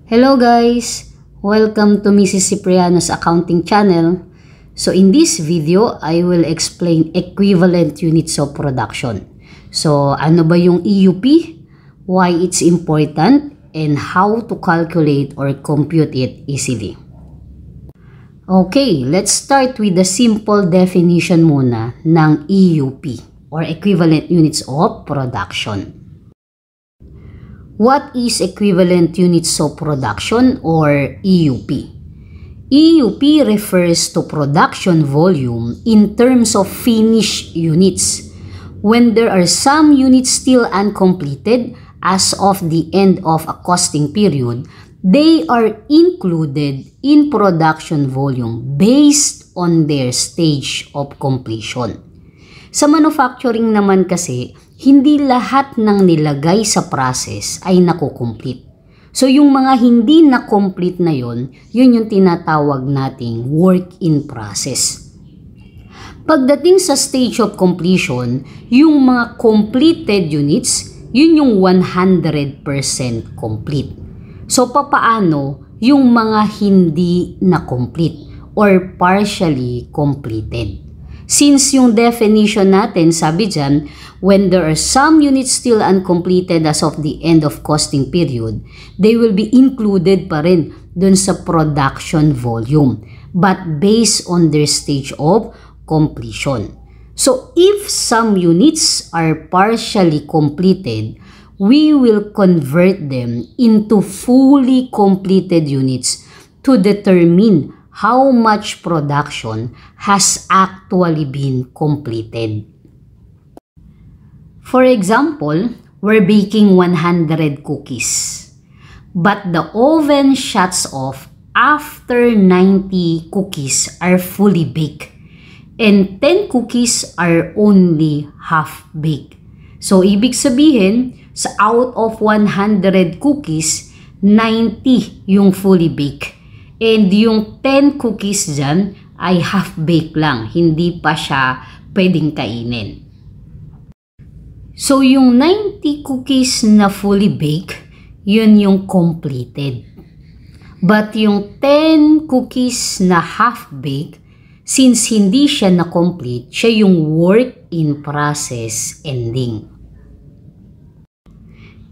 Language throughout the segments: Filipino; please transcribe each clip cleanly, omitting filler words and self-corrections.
Hello guys! Welcome to Mrs. Cipriano's accounting channel. So in this video, I will explain equivalent units of production. So ano ba yung EUP? Why it's important? And how to calculate or compute it easily. Okay, let's start with the simple definition muna ng EUP or equivalent units of production. What is equivalent units of production or EUP? EUP refers to production volume in terms of finished units. When there are some units still uncompleted as of the end of a costing period, they are included in production volume based on their stage of completion. Sa manufacturing naman kasi, hindi lahat ng nilagay sa process ay nakukomplete. So yung mga hindi na-complete na yun yung tinatawag nating work in process. Pagdating sa stage of completion, yung mga completed units, yun yung 100% complete. So papaano yung mga hindi na-complete or partially completed? Since yung definition natin, sabi dyan, when there are some units still uncompleted as of the end of costing period, they will be included pa rin dun sa production volume, but based on their stage of completion. So, if some units are partially completed, we will convert them into fully completed units to determine how much production has actually been completed. For example, we're baking 100 cookies, but the oven shuts off after 90 cookies are fully baked and 10 cookies are only half baked. So, ibig sabihin, sa out of 100 cookies, 90 yung fully baked. And yung 10 cookies dyan ay half-baked lang. Hindi pa siya pwedeng kainin. So, yung 90 cookies na fully baked, yun yung completed. But yung 10 cookies na half-baked, since hindi siya na-complete, siya yung work in process ending.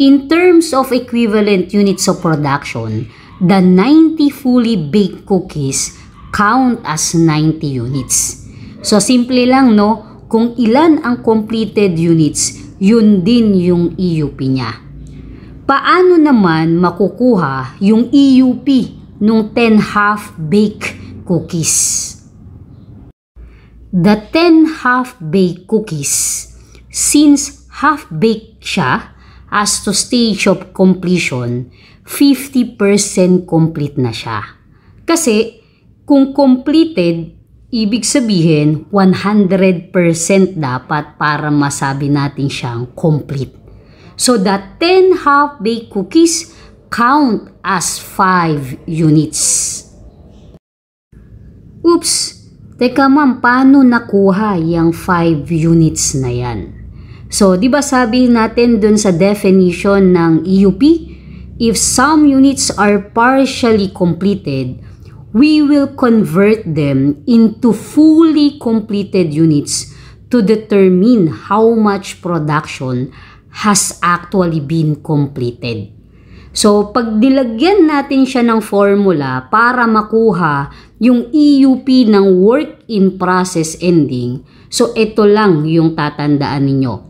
In terms of equivalent units of production, the 90 fully baked cookies count as 90 units. So, simple lang, no? Kung ilan ang completed units, yun din yung EUP niya. Paano naman makukuha yung EUP nung 10 half-baked cookies? The 10 half-baked cookies, since half-baked siya, as to stage of completion, 50% complete na siya. Kasi, kung completed, ibig sabihin, 100% dapat para masabi natin siyang complete. So, the 10 half-baked cookies count as 5 units. Oops! Teka ma'am, paano nakuha yung 5 units na yan? So, di ba sabi natin dun sa definition ng EUP, if some units are partially completed, we will convert them into fully completed units to determine how much production has actually been completed. So, pag nilagyan natin siya ng formula para makuha yung EUP ng work in process ending, so ito lang yung tatandaan ninyo.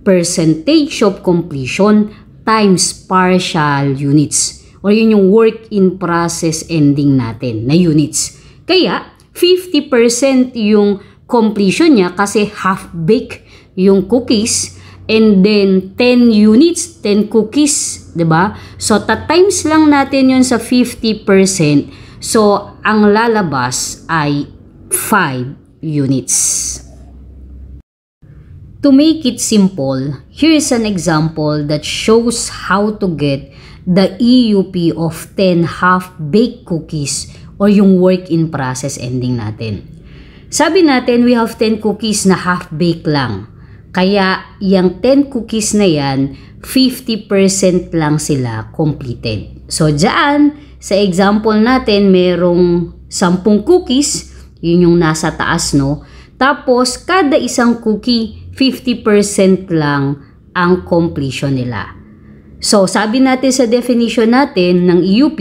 Percentage of completion times partial units. O yun yung work in process ending natin na units. Kaya, 50% yung completion niya kasi half-baked yung cookies. And then, 10 units, 10 cookies, diba? So, times lang natin yun sa 50%. So, ang lalabas ay 5 units. To make it simple, here is an example that shows how to get the EUP of 10 half-baked cookies or yung work in process ending natin. Sabi natin, we have 10 cookies na half-baked lang. Kaya, yung 10 cookies na yan, 50% lang sila completed. So, dyan, sa example natin, merong 10 cookies, yun yung nasa taas, no? Tapos, kada isang cookie, 50% lang ang completion nila. So, sabi natin sa definition natin ng EUP,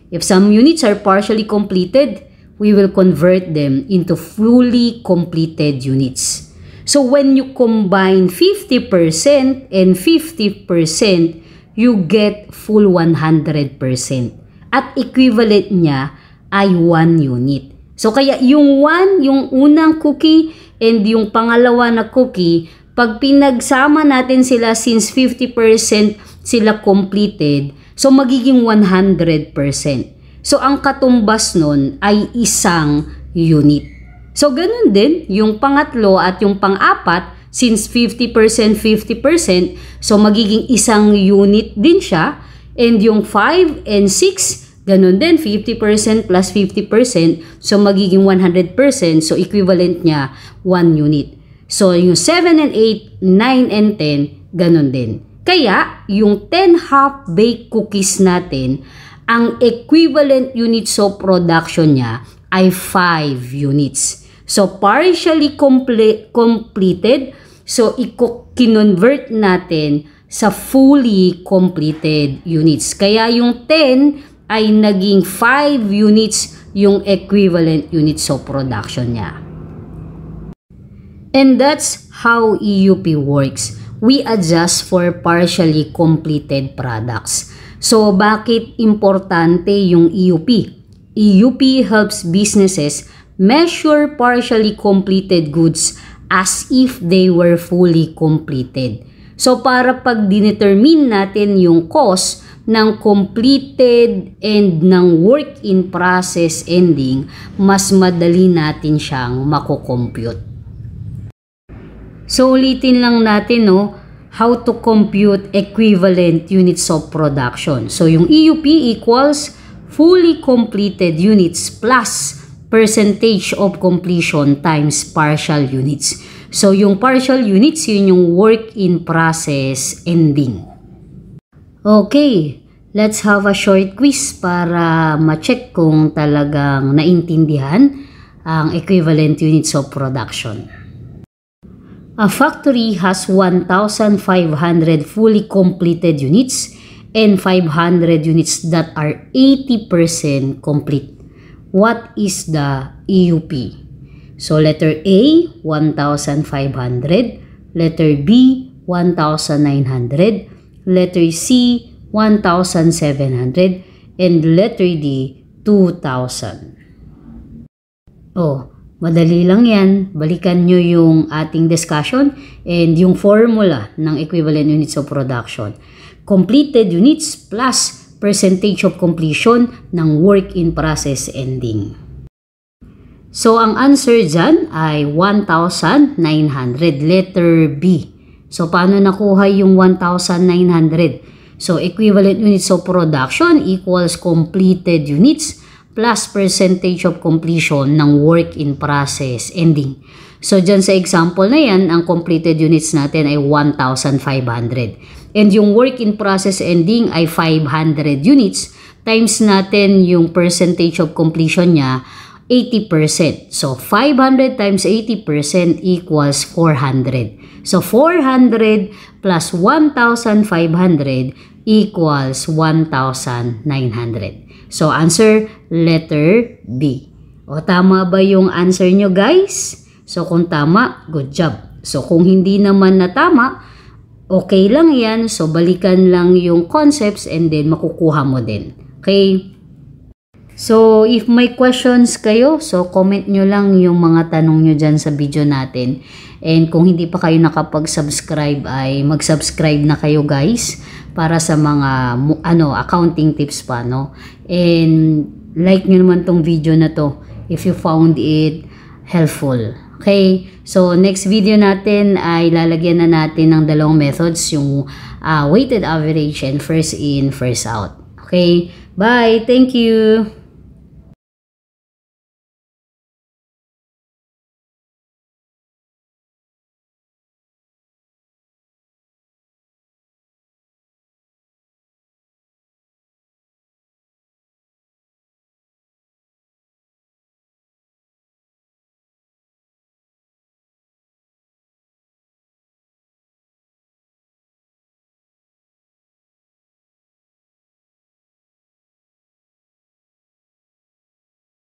if some units are partially completed, we will convert them into fully completed units. So, when you combine 50% and 50%, you get full 100%. At equivalent niya ay 1 unit. So, kaya yung 1, yung unang cookie and yung pangalawa na cookie, pag pinagsama natin sila since 50% sila completed, so magiging 100%. So, ang katumbas nun ay isang unit. So, ganun din, yung pangatlo at yung pang-apat, since 50%, 50%, so magiging isang unit din siya. And yung 5 and 6, ganun din, 50% plus 50%, so magiging 100%, so equivalent niya 1 unit. So, yung 7 and 8, 9 and 10, ganun din. Kaya, yung 10 half-baked cookies natin, ang equivalent units of production niya ay 5 units. So, partially completed, so i-convert natin sa fully completed units. Kaya yung 10 ay naging 5 units yung equivalent units of production niya. And that's how EUP works. We adjust for partially completed products. So, bakit importante yung EUP? EUP helps businesses measure partially completed goods as if they were fully completed. So, para pag dinetermine natin yung cost ng completed and ng work in process ending, mas madali natin siyang makukompute. So, ulitin lang natin, no, how to compute equivalent units of production. So, yung EUP equals fully completed units plus percentage of completion times partial units. So, yung partial units, yun yung work in process ending. Okay, let's have a short quiz para ma-check kung talagang naintindihan ang equivalent units of production. A factory has 1,500 fully completed units and 500 units that are 80% complete. What is the EUP? So, letter A, 1,500. Letter B, 1,900. Letter C, 1,700. And letter D, 2,000. Oh, madali lang yan. Balikan nyo yung ating discussion and yung formula ng equivalent units of production. Completed units plus percentage of completion ng work in process ending. So, ang answer dyan ay 1,900, letter B. So, paano nakuha yung 1,900? So, equivalent units of production equals completed units plus percentage of completion ng work in process ending. So, dyan sa example na yan, ang completed units natin ay 1,500. And yung work in process ending ay 500 units times natin yung percentage of completion niya 80%. So, 500 times 80% equals 400. So, 400 plus 1,500 equals 1,900. So, answer, letter B. O, tama ba yung answer nyo, guys? So, kung tama, good job. So, kung hindi naman na tama, okay lang yan. So, balikan lang yung concepts and then makukuha mo din. Okay? So, if may questions kayo, so comment nyo lang yung mga tanong nyo dyan sa video natin. And kung hindi pa kayo nakapag-subscribe ay mag-subscribe na kayo, guys, para sa mga accounting tips pa, no? And like nyo naman tong video na to if you found it helpful. Okay? So, next video natin ay lalagyan na natin ng dalawang methods, yung weighted average and first in, first out. Okay? Bye! Thank you!